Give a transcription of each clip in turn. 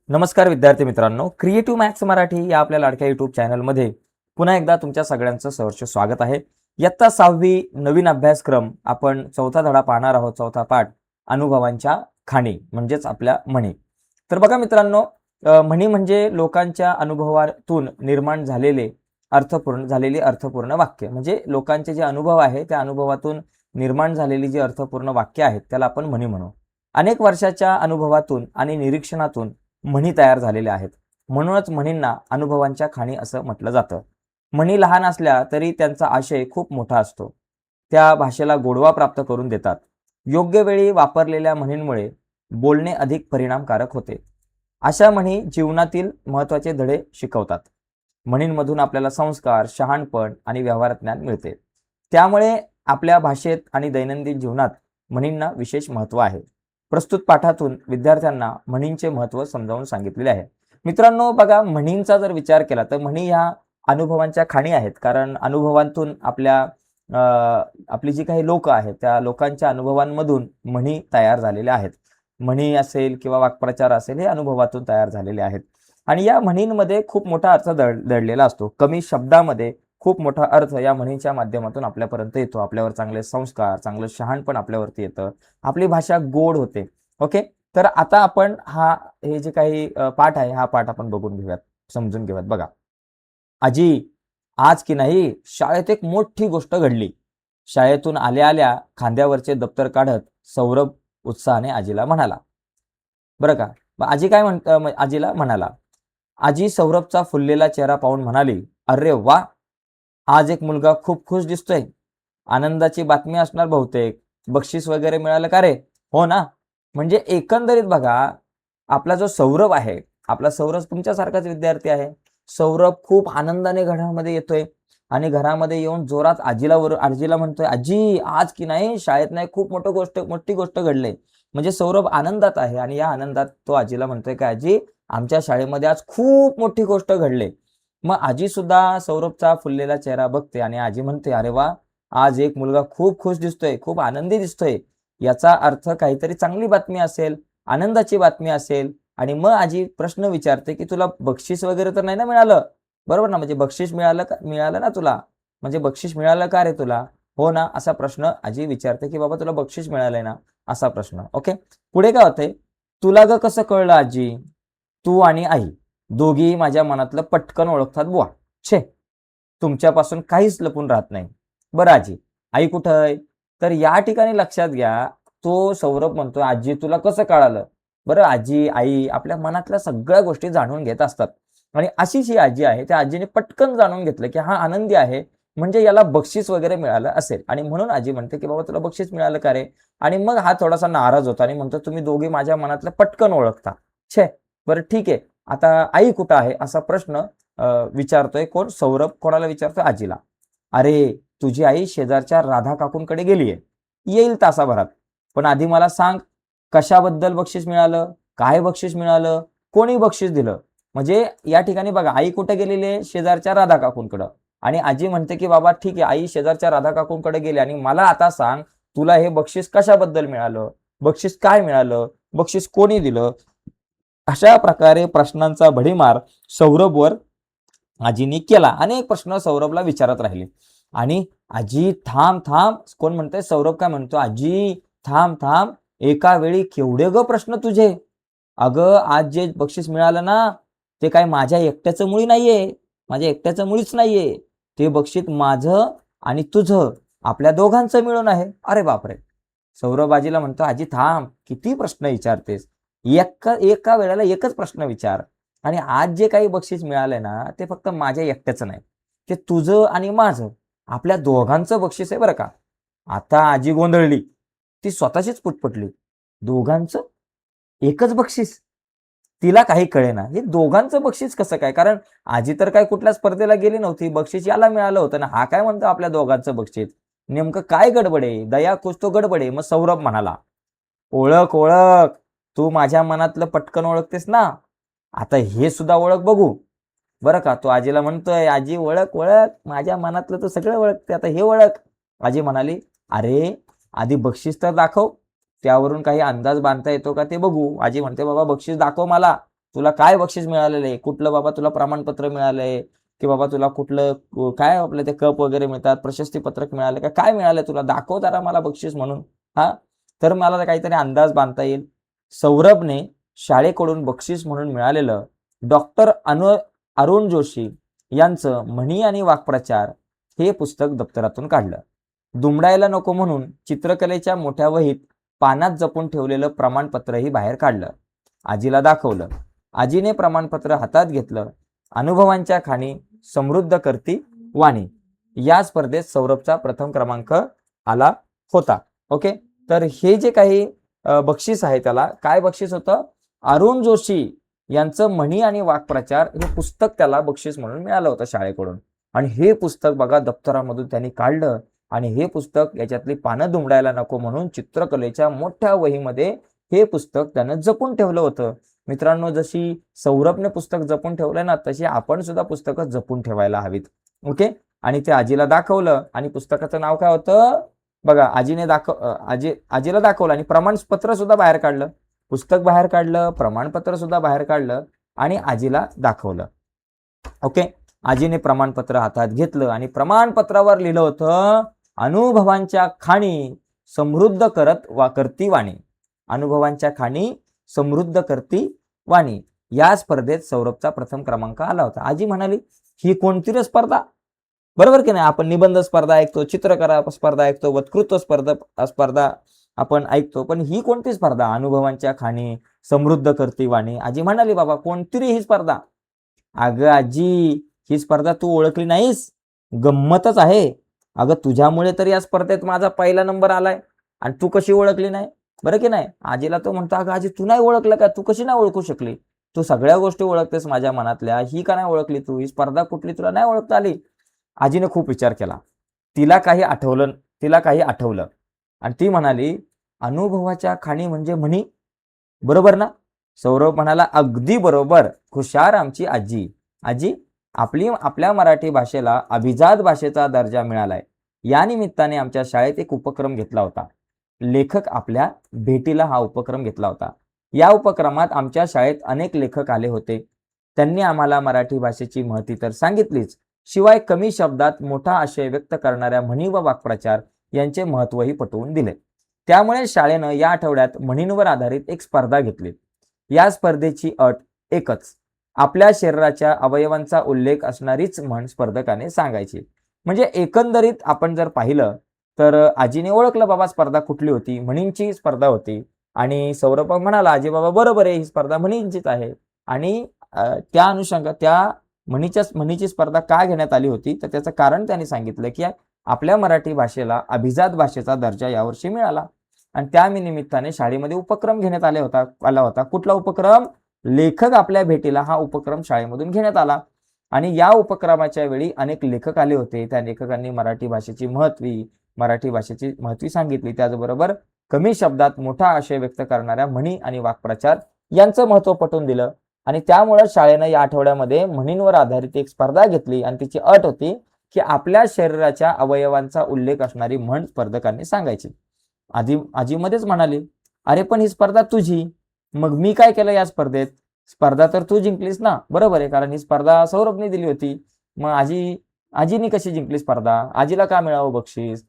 नमस्कार विद्यार्थी मित्रांनो, क्रिएटिव्ह मॅथ्स मराठी या आपल्या लाडक्या यूट्यूब चॅनलमध्ये पुन्हा एकदा तुमच्या सगळ्यांचं सहर्ष स्वागत आहे. इयत्ता 6वी नवीन अभ्यासक्रम आपण चौथा धडा पाहणार आहोत. चौथा पाठ अनुभवांच्या खाणी म्हणजेच आपल्या म्हणी. तर बघा मित्रांनो, म्हणी म्हणजे लोकांच्या अनुभवातून निर्माण झालेली अर्थपूर्ण वाक्य. म्हणजे लोकांचे जे अनुभव आहे त्या अनुभवातून निर्माण झालेली जी अर्थपूर्ण वाक्य आहेत त्याला आपण म्हणी म्हणू. अनेक वर्षाच्या अनुभवातून आणि निरीक्षणातून म्हणी तयार झालेल्या आहेत. म्हणूनच म्हणींना अनुभवांच्या खाणी असं म्हटलं जातं. म्हणी लहान असल्या तरी त्यांचा आशय खूप मोठा असतो. त्या भाषेला गोडवा प्राप्त करून देतात. योग्य वेळी वापरलेल्या म्हणींमुळे बोलणे अधिक परिणामकारक होते. अशा म्हणी जीवनातील महत्त्वाचे धडे शिकवतात. म्हणींमधून आपल्याला संस्कार, शहाणपण आणि व्यवहार ज्ञान मिळते. त्यामुळे आपल्या भाषेत आणि दैनंदिन जीवनात म्हणींना विशेष महत्त्व आहे. प्रस्तुत पाठातून विद्यार्थ्यांना म्हणींचे महत्त्व समजावून सांगितलेले आहे. मित्रांनो बघा, म्हणींचा जर विचार केला तर म्हणी ह्या अनुभवांच्या खाणी आहेत. कारण अनुभवांतून आपली जी काही लोक आहेत त्या लोकांच्या अनुभवांमधून म्हणी तयार झालेल्या आहेत. म्हणी असेल किंवा वाक्प्रचार असेल हे अनुभवातून तयार झालेले आहेत. आणि या म्हणींमध्ये खूप मोठा अर्थ दडलेला असतो. कमी शब्दामध्ये खूप मोठा अर्थ या म्हणींच्या माध्यमातून आपल्यापर्यंत येतो. आपल्यावर चांगले संस्कार, चांगलं शहाणपण आपल्यावरती येतं. आपली भाषा गोड होते. ओके, तर आता आपण हे जे काही पाठ आहे हा पाठ आपण बघून घेऊयात, समजून घेऊयात. बघा, आजी आज की नाही शाळेत एक मोठी गोष्ट घडली. शाळेतून आल्या आल्या खांद्यावरचे दप्तर काढत सौरभ उत्साहाने आजीला म्हणाला. बरं का, आजी काय आजीला म्हणाला. आजी सौरभचा फुललेला चेहरा पाहून म्हणाली, अरे वा, आज एक मुलगा खूप खुश दिसतोय. आनंदाची बातमी असणार बहुतेक. बक्षीस वगैरे मिळालं का रे? हो ना. म्हणजे एकंदरीत बघा, आपला जो सौरभ आहे, आपला सौरभ तुमच्यासारखाच विद्यार्थी आहे. सौरभ खूप आनंदाने घरामध्ये येतोय आणि घरामध्ये येऊन जोरात आजीला म्हणतोय, आजी आज की नाही शाळेत नाही खूप मोठी गोष्ट घडली. म्हणजे सौरभ आनंदात आहे आणि या आनंदात तो आजीला म्हणतोय की आजी, आमच्या शाळेमध्ये आज खूप मोठी गोष्ट घडली. मग आजी सुद्धा सौरभचा फुललेला चेहरा बघते आणि आजी म्हणते, अरे वा, आज एक मुलगा खूप खुश दिसतोय, खूप आनंदी दिसतोय. याचा अर्थ काहीतरी चांगली बातमी असेल, आनंदाची बातमी असेल. आणि मग आजी प्रश्न विचारते की तुला बक्षीस वगैरे तर नाही ना मिळालं? बरोबर ना, म्हणजे बक्षीस मिळालं ना तुला? म्हणजे बक्षीस मिळालं का रे तुला? हो ना, असा प्रश्न आजी विचारते की बाबा तुला बक्षीस मिळालंय ना, असा प्रश्न. ओके, पुढे काय होतंय, तुला ग कसं कळलं आजी? तू आणि आई दोघी माझ्या मनातलं पटकन ओळखतात बुवा. छे, तुमच्यापासून काहीच लपून राहत नाही. बरं आजी, आई कुठं आहे? तर या ठिकाणी लक्षात घ्या, तो सौरभ म्हणतोय, आजी तुला कसं कळालं? बरं, आजी, आई आपल्या मनातल्या सगळ्या गोष्टी जाणून घेत असतात. आणि अशीच ही आजी आहे. त्या आजीने पटकन जाणून घेतलं की हा आनंदी आहे, म्हणजे याला बक्षीस वगैरे मिळालं असेल. आणि म्हणून आजी म्हणते की बाबा तुला बक्षीस मिळालं का रे? आणि मग हा थोडासा नाराज होता आणि म्हणतो, तुम्ही दोघी माझ्या मनातलं पटकन ओळखता. छे, बरं ठीक आहे. आता आई कुठं आहे? असा प्रश्न विचारतोय कोण? सौरभ कोणाला विचारतोय? आजीला. अरे, तुझी आई शेजारच्या राधा काकूंकडे गेलीये. येईल तासाभरात. पण आधी मला सांग, कशाबद्दल बक्षीस मिळालं? काय बक्षीस मिळालं? कोणी बक्षीस दिलं? म्हणजे या ठिकाणी बघा, आई कुठे गेलेली आहे? शेजारच्या राधा काकूंकडं. आणि आजी म्हणते की बाबा ठीक आहे, आई शेजारच्या राधा काकूंकडे गेली आणि मला आता सांग, तुला हे बक्षीस कशाबद्दल मिळालं? बक्षीस काय मिळालं? बक्षीस कोणी दिलं? अशा प्रकारे प्रश्नांचा भडीमार सौरभवर आजीने केला. अनेक प्रश्न सौरभला विचारत राहिले. आणि आजी थांब थांब, कोण म्हणतंय? सौरभ काय म्हणतो, आजी थांब थांब, एका वेळी केवढे ग प्रश्न तुझे? अगं, आज जे बक्षीस मिळालं ना, ते काय माझ्या एकट्याचं मुळी नाहीये, माझ्या एकट्याचं मुळीच नाहीये. ते बक्षीस माझं आणि तुझं, आपल्या दोघांचं मिळून आहे. अरे बापरे. सौरभ आजीला म्हणतो, आजी थांब, किती प्रश्न विचारतेस? एका वेळेला एकच प्रश्न विचार. आणि आज जे काही बक्षीस मिळालंय ना, ते फक्त माझ्या एकट्याचं नाही, ते तुझं आणि माझं, आपल्या दोघांचं बक्षीस आहे बरं का. आता आजी गोंधळली, ती स्वतःचीच पुटपुटली. दोघांचं एकच बक्षीस? तिला काही कळेना, हे दोघांचं बक्षीस कसं काय? कारण आजी तर काय कुठल्या स्पर्धेला गेली नव्हती, बक्षीस याला मिळालं होतं ना, हा काय म्हणतो आपल्या दोघांचं बक्षीस? नेमकं काय गडबड आहे? दया कुछ तो गडबड आहे. मग सौरभ म्हणाला, ओळख ओळख, तू माझ्या मनातलं पटकन ओळखतेस ना, आता हे सुद्धा ओळख बघू. बरं का, तो आजीला म्हणतोय, आजी ओळख ओळख, माझ्या मनातलं तर सगळं ओळखते, आता हे ओळख. आजी म्हणाली, अरे आधी बक्षीस तर दाखव, त्यावरून काही अंदाज बांधता येतो का ते बघू. आजी म्हणते, बाबा बक्षीस दाखव मला. तुला काय बक्षीस मिळालेलं आहे, कुठलं बाबा तुला प्रमाणपत्र मिळालंय की बाबा तुला कुठलं काय आपले ते कप वगैरे मिळतात, प्रशस्ती पत्रक मिळाले का, काय मिळालं तुला, दाखव जरा मला बक्षीस म्हणून. हा, तर मला काहीतरी अंदाज बांधता येईल. सौरभने शाळेकडून बक्षीस म्हणून मिळालेलं डॉक्टर अरुण जोशी यांचं म्हणी आणि वाक्प्रचार हे पुस्तक दप्तरातून काढलं. दुमडायला नको म्हणून चित्रकलेच्या मोठ्या वहीत पानात जपून ठेवलेलं प्रमाणपत्रही बाहेर काढलं. आजीला दाखवलं. आजीने प्रमाणपत्र हातात घेतलं. अनुभवांच्या खाणी समृद्ध करती वाणी या स्पर्धेत सौरभचा प्रथम क्रमांक आला होता. ओके, तर हे जे काही बक्षीस आहे त्याला काय बक्षीस होतं, अरुण जोशी यांचं म्हणी आणि वाक्प्रचार हे पुस्तक त्याला बक्षीस म्हणून मिळालं होतं शाळेकडून. आणि हे पुस्तक बघा दप्तरामधून त्यांनी काढलं आणि हे पुस्तक याच्यातली पानं दुमडायला नको म्हणून चित्रकलेच्या मोठ्या वहीमध्ये हे पुस्तक त्यानं जपून ठेवलं होतं. मित्रांनो, जशी सौरभने पुस्तक जपून ठेवलं ना, तशी आपण सुद्धा पुस्तकं जपून ठेवायला हवीत. ओके, आणि ते आजीला दाखवलं आणि पुस्तकाचं नाव काय होतं बघा, आजीला दाखवलं आणि प्रमाणपत्र सुद्धा बाहेर काढलं. पुस्तक बाहेर काढलं, प्रमाणपत्र सुद्धा बाहेर काढलं आणि आजीला दाखवलं. ओके, आजीने प्रमाणपत्र हातात घेतलं आणि प्रमाणपत्रावर लिहिलं होतं, अनुभवांच्या खाणी समृद्ध करती वाणी. अनुभवांच्या खाणी समृद्ध करती वाणी या स्पर्धेत सौरभचा प्रथम क्रमांक आला होता. आजी म्हणाली, ही कोणती रे स्पर्धा, बरोबर की नाही. आपण निबंध स्पर्धा ऐकतो, चित्रकला स्पर्धा ऐकतो, वक्तृत्व स्पर्धा आपण ऐकतो, पण ही कोणती स्पर्धा, अनुभवांच्या खाणी समृद्ध करती वाणी. आजी म्हणाली, बाबा कोणती रे ही स्पर्धा. अगं आजी, ही स्पर्धा तू ओळखली नाहीस, गंमतच आहे. अगं तुझ्यामुळे तर या स्पर्धेत माझा पहिला नंबर आलाय आणि तू कशी ओळखली नाही, बरं की नाही. आजीला तो म्हणतो, अगं आजी तू नाही ओळखलं का, तू कशी नाही ओळखू शकली, तू सगळ्या गोष्टी ओळखतेस माझ्या मनातल्या, ही का नाही ओळखली तू, ही स्पर्धा कुठली तुला नाही ओळखता आली. आजीने खूप विचार केला. तिला काही आठवलं आणि ती म्हणाली, अनुभवाच्या खाणी म्हणजे म्हणी, बरोबर ना. सौरभ म्हणाला, अगदी बरोबर, हुशार आमची आजी. आजी, आपल्या मराठी भाषेला अभिजात भाषेचा दर्जा मिळालाय. या निमित्ताने आमच्या शाळेत एक उपक्रम घेतला होता. लेखक आपल्या भेटीला हा उपक्रम घेतला होता. या उपक्रमात आमच्या शाळेत अनेक लेखक आले होते. त्यांनी आम्हाला मराठी भाषेची महती तर सांगितलीच, शिवाय कमी शब्दात मोठा आशय व्यक्त करणाऱ्या म्हणी व वाक्प्रचार यांचे महत्त्वही पटवून दिले. त्यामुळे शाळेनं या आठवड्यात म्हणींवर आधारित एक स्पर्धा घेतली. या स्पर्धेची अट एकच, आपल्या शरीराच्या अवयवांचा उल्लेख असणारीच म्हण स्पर्धकाने सांगायची. म्हणजे एकंदरीत आपण जर पाहिलं तर आजीने ओळखलं बाबा स्पर्धा कुठली होती, म्हणींची स्पर्धा होती. आणि सौरभ म्हणाला, आजी बाबा बरोबर आहे, ही स्पर्धा म्हणींचीच आहे. आणि त्या अनुषंगाने त्या म्हणीची स्पर्धा का घेण्यात आली होती, तर त्याचं कारण त्यांनी सांगितलं की आपल्या मराठी भाषेला अभिजात भाषेचा दर्जा यावर्षी मिळाला आणि त्या निमित्ताने शाळेमध्ये उपक्रम घेण्यात आला होता. कुठला उपक्रम, लेखक आपल्या भेटीला हा उपक्रम शाळेमधून घेण्यात आला. आणि या उपक्रमाच्या वेळी अनेक लेखक आले होते. त्या लेखकांनी मराठी भाषेची महत्त्वी सांगितली. त्याचबरोबर कमी शब्दात मोठा आशय व्यक्त करणाऱ्या म्हणी आणि वाक्प्रचार यांचं महत्त्व पटवून दिलं. आणि त्यामुळे शाळेनं या आठवड्यामध्ये म्हणींवर आधारित एक स्पर्धा घेतली आणि तिची अट होती की आपल्या शरीराच्या अवयवांचा उल्लेख असणारी म्हण स्पर्धकांनी सांगायची. आजी मध्येच म्हणाली, अरे पण ही स्पर्धा तुझी, मग मी काय केलं या स्पर्धेत, स्पर्धा तर तू जिंकलीस ना, बरोबर आहे, कारण ही स्पर्धा सौरभने दिली होती. मग आजीनी कशी जिंकली स्पर्धा, आजीला का मिळावं बक्षीस.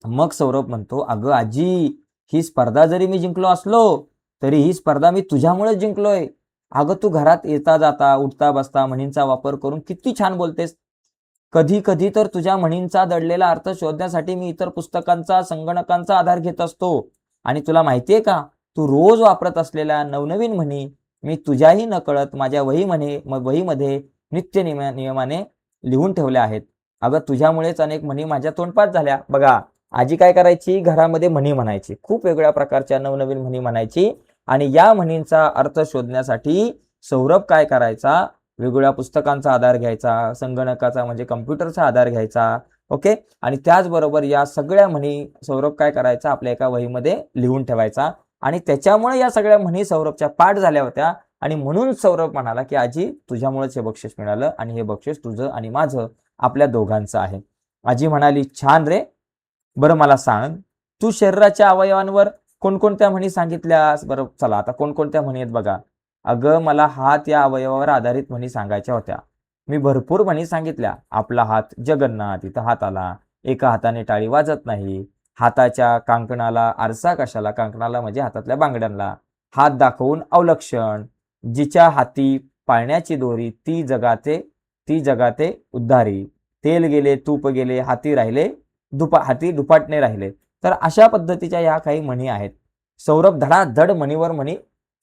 मग सौरभ म्हणतो, अगं आजी, ही स्पर्धा जरी मी जिंकलो असलो तरी ही स्पर्धा मी तुझ्यामुळेच जिंकलोय. अगं तू घरात येता जाता उठता बसता म्हणींचा वापर करून किती छान बोलतेस. कधी कधी तर तुझ्या म्हणींचा दडलेला अर्थ शोधण्यासाठी मी इतर पुस्तकांचा, संगणकांचा आधार घेत असतो. आणि तुला माहितीये का, तू रोज वापरत असलेल्या नवनवीन म्हणी मी तुझ्याही नकळत माझ्या वहीमध्ये नियमाने लिहून ठेवल्या आहेत. अगं तुझ्यामुळेच अनेक म्हणी माझ्या तोंडपाठ झाल्या. बघा, आजी काय करायची, घरामध्ये म्हणी म्हणायची, खूप वेगळ्या प्रकारच्या नवनवीन म्हणी म्हणायची. आणि या म्हणींचा अर्थ शोधण्यासाठी सौरभ काय करायचा, वेगवेगळ्या पुस्तकांचा आधार घ्यायचा, संगणकाचा म्हणजे कम्प्युटरचा आधार घ्यायचा. ओके, आणि त्याचबरोबर या सगळ्या म्हणी सौरभ काय करायचा, आपल्या एका वहीमध्ये लिहून ठेवायचा. आणि त्याच्यामुळे या सगळ्या म्हणी सौरभच्या पाठ झाल्या होत्या. आणि म्हणून सौरभ म्हणाला की आजी, तुझ्यामुळेच हे बक्षीस मिळालं आणि हे बक्षीस तुझं आणि माझं, आपल्या दोघांचं आहे. आजी म्हणाली, छान रे, बरं मला सांग, तू शरीराच्या अवयवांवर कोणकोणत्या म्हणी सांगितल्यास. बरं चला, आता कोणकोणत्या म्हणी आहेत बघा. अगं मला हात या अवयवावर आधारित म्हणी सांगायच्या होत्या. मी भरपूर म्हणी सांगितल्या. आपला हात जगन्नाथ, इथं हात आला. एका हाताने टाळी वाजत नाही. हाताच्या कांकणाला आरसा कशाला? कांकणाला म्हणजे हातातल्या बांगड्यांना. हात दाखवून अवलक्षण. जिच्या हाती पाळण्याची दोरी ती जगाते उद्धारी. तेल गेले, तूप गेले, हाती दुपाटणे राहिले. तर अशा पद्धतीच्या या काही म्हणी आहेत. सौरभ धडाधड म्हणीवर म्हणी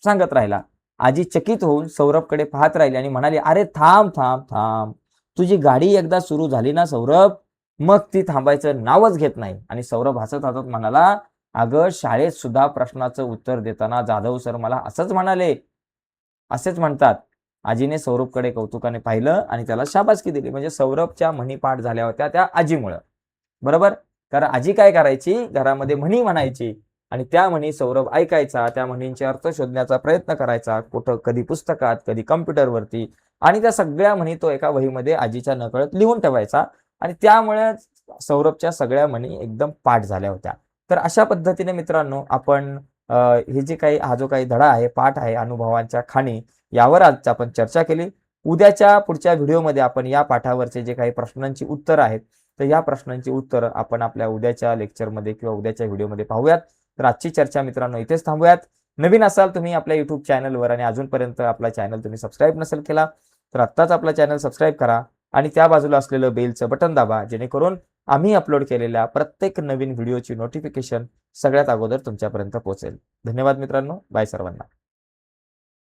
सांगत राहिला. आजी चकित होऊन सौरभकडे पाहत राहिली आणि म्हणाली, अरे थांब थांब थांब, तुझी गाडी एकदा सुरू झाली ना सौरभ, मग ती थांबायचं नावच घेत नाही. आणि सौरभ हसत हसत म्हणाला, अगं शाळेत सुद्धा प्रश्नाचं उत्तर देताना जाधव सर मला असंच म्हणाले. असेच म्हणतात. आजीने सौरभकडे कौतुकाने पाहिलं आणि त्याला शाबासकी दिली. म्हणजे सौरभच्या म्हणी पाठ झाल्या होत्या त्या आजीमुळं. बरोबर? कारण आजी काय करायची, घरामध्ये म्हणी म्हणायची आणि त्या म्हणी सौरभ ऐकायचा, त्या म्हणींचे अर्थ शोधण्याचा प्रयत्न करायचा, कुठं कधी पुस्तकात, कधी कॉम्प्युटरवरती, आणि त्या सगळ्या म्हणी तो एका वहीमध्ये आजीच्या नकळत लिहून ठेवायचा आणि त्यामुळे सौरभच्या सगळ्या म्हणी एकदम पाठ झाल्या होत्या. तर अशा पद्धतीने मित्रांनो आपण हे जे काही हा जो काही धडा आहे, पाठ आहे अनुभवांच्या खाणी, यावर आज आपण चर्चा केली. उद्याच्या पुढच्या व्हिडिओमध्ये आपण या पाठावरचे जे काही प्रश्नांची उत्तरं आहेत, तर या प्रश्नांची उत्तरं आपण आपल्या उद्याच्या लेक्चरमध्ये किंवा उद्याच्या व्हिडिओमध्ये पाहूयात. तर आजची चर्चा मित्रांनो इथेच थांबूयात. नवीन असाल तुम्ही आपल्या YouTube चॅनलवर आणि अजूनपर्यंत आपला चॅनल तुम्ही सबस्क्राईब नसेल केला, तर आत्ताच आपला चॅनल सबस्क्राईब करा आणि त्या बाजूला असलेलं बेलचं बटन दाबा, जेणेकरून आम्ही अपलोड केलेल्या प्रत्येक नवीन व्हिडिओची नोटिफिकेशन सगळ्यात अगोदर तुमच्यापर्यंत पोहोचेल. धन्यवाद मित्रांनो. बाय सर्वांना.